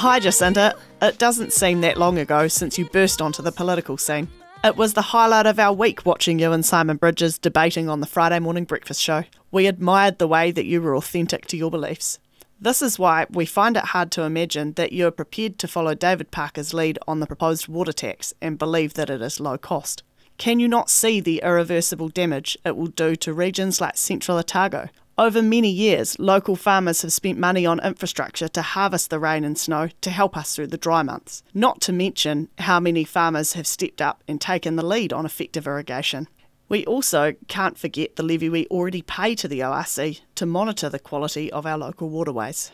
Hi Jacinta, it doesn't seem that long ago since you burst onto the political scene. It was the highlight of our week watching you and Simon Bridges debating on the Friday morning breakfast show. We admired the way that you were authentic to your beliefs. This is why we find it hard to imagine that you are prepared to follow David Parker's lead on the proposed water tax and believe that it is low cost. Can you not see the irreversible damage it will do to regions like Central Otago? Over many years, local farmers have spent money on infrastructure to harvest the rain and snow to help us through the dry months. Not to mention how many farmers have stepped up and taken the lead on effective irrigation. We also can't forget the levy we already pay to the ORC to monitor the quality of our local waterways.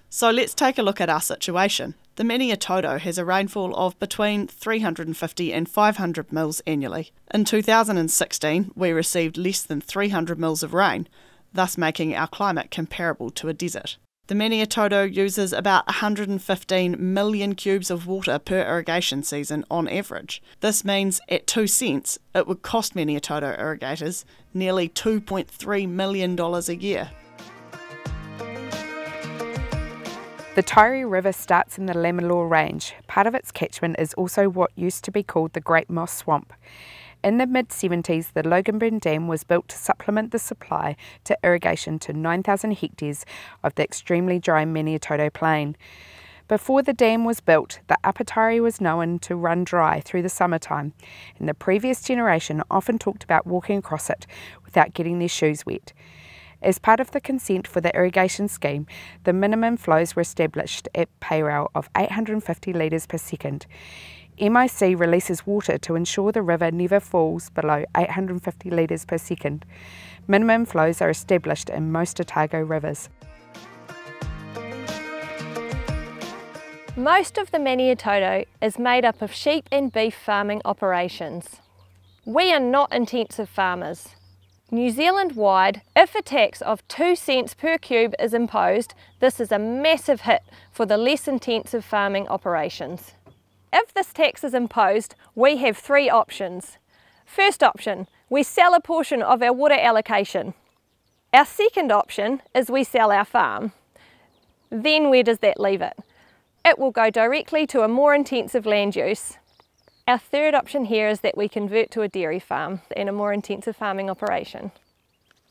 So let's take a look at our situation. The Maniototo has a rainfall of between 350 and 500 mils annually. In 2016, we received less than 300 mils of rain, thus making our climate comparable to a desert. The Maniototo uses about 115 million cubes of water per irrigation season on average. This means at 2 cents, it would cost Maniototo irrigators nearly $2.3 million a year. The Taieri River starts in the Lamelaw Range. Part of its catchment is also what used to be called the Great Moss Swamp. In the mid-70s, the Loganburn Dam was built to supplement the supply to irrigation to 9,000 hectares of the extremely dry Maniototo Plain. Before the dam was built, the Upper Taieri was known to run dry through the summertime, and the previous generation often talked about walking across it without getting their shoes wet. As part of the consent for the irrigation scheme, the minimum flows were established at pay-rail of 850 litres per second. MIC releases water to ensure the river never falls below 850 litres per second. Minimum flows are established in most Otago rivers. Most of the Maniototo is made up of sheep and beef farming operations. We are not intensive farmers. New Zealand-wide, if a tax of 2 cents per cube is imposed, this is a massive hit for the less intensive farming operations. If this tax is imposed, we have 3 options. First option, we sell a portion of our water allocation. Our second option is we sell our farm. Then where does that leave it? It will go directly to a more intensive land use. Our third option here is that we convert to a dairy farm and a more intensive farming operation.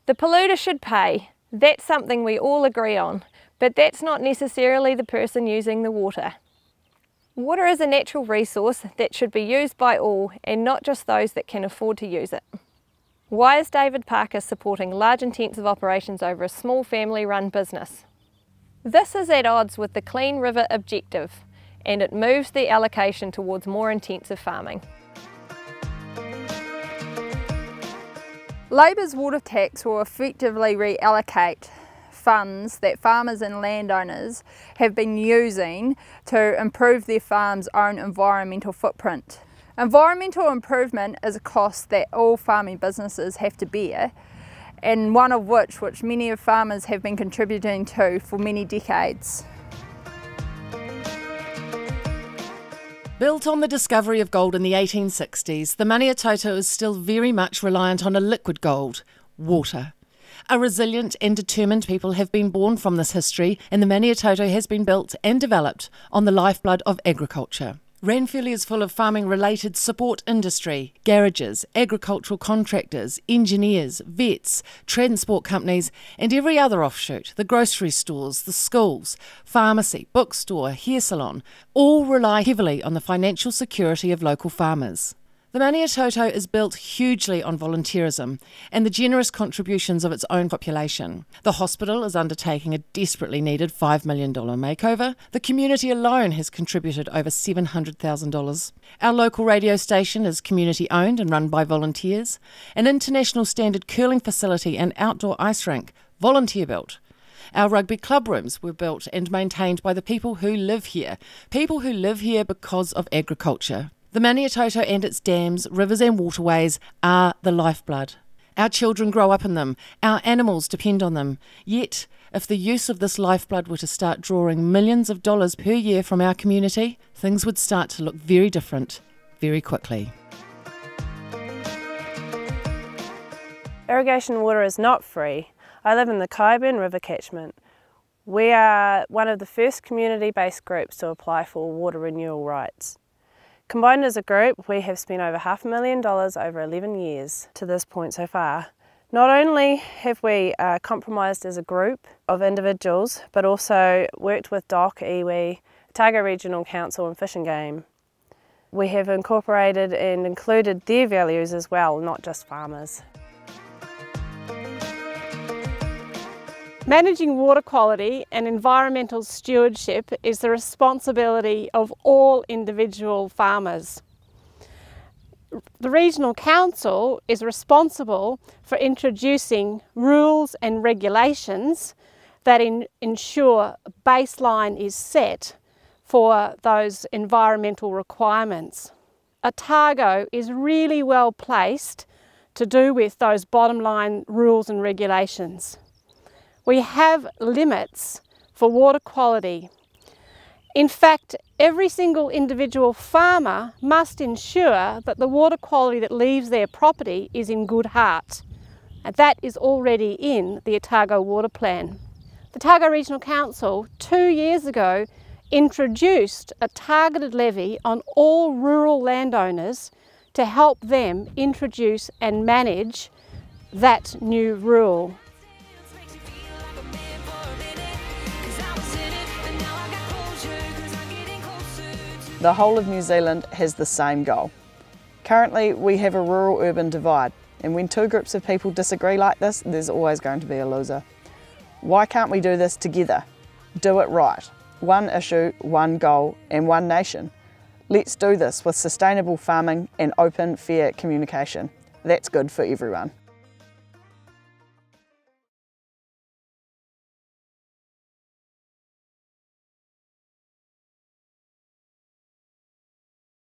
The polluter should pay. That's something we all agree on, but that's not necessarily the person using the water. Water is a natural resource that should be used by all and not just those that can afford to use it. Why is David Parker supporting large intensive operations over a small family-run business? This is at odds with the Clean River objective, and it moves the allocation towards more intensive farming. Labor's water tax will effectively reallocate funds that farmers and landowners have been using to improve their farm's own environmental footprint. Environmental improvement is a cost that all farming businesses have to bear, and one of which many of farmers have been contributing to for many decades. Built on the discovery of gold in the 1860s, the Maniototo is still very much reliant on a liquid gold, water. A resilient and determined people have been born from this history, and the Maniototo has been built and developed on the lifeblood of agriculture. Ranfurly is full of farming-related support industry, garages, agricultural contractors, engineers, vets, transport companies and every other offshoot, the grocery stores, the schools, pharmacy, bookstore, hair salon, all rely heavily on the financial security of local farmers. The Maniototo is built hugely on volunteerism and the generous contributions of its own population. The hospital is undertaking a desperately needed $5 million makeover. The community alone has contributed over $700,000. Our local radio station is community owned and run by volunteers. An international standard curling facility and outdoor ice rink, volunteer built. Our rugby club rooms were built and maintained by the people who live here because of agriculture. The Maniototo and its dams, rivers and waterways are the lifeblood. Our children grow up in them, our animals depend on them. Yet, if the use of this lifeblood were to start drawing millions of dollars per year from our community, things would start to look very different, very quickly. Irrigation water is not free. I live in the Kyburn River catchment. We are one of the first community-based groups to apply for water renewal rights. Combined as a group, we have spent over $500,000 over 11 years to this point so far. Not only have we compromised as a group of individuals, but also worked with DOC, iwi, Otago Regional Council and Fish and Game. We have incorporated and included their values as well, not just farmers. Managing water quality and environmental stewardship is the responsibility of all individual farmers. The Regional Council is responsible for introducing rules and regulations that ensure a baseline is set for those environmental requirements. Otago is really well placed to do with those bottom line rules and regulations. We have limits for water quality. In fact, every single individual farmer must ensure that the water quality that leaves their property is in good heart. And that is already in the Otago Water Plan. The Otago Regional Council 2 years ago introduced a targeted levy on all rural landowners to help them introduce and manage that new rule. The whole of New Zealand has the same goal. Currently, we have a rural-urban divide, and when two groups of people disagree like this, there's always going to be a loser. Why can't we do this together? Do it right. One issue, one goal, and one nation. Let's do this with sustainable farming and open, fair communication. That's good for everyone.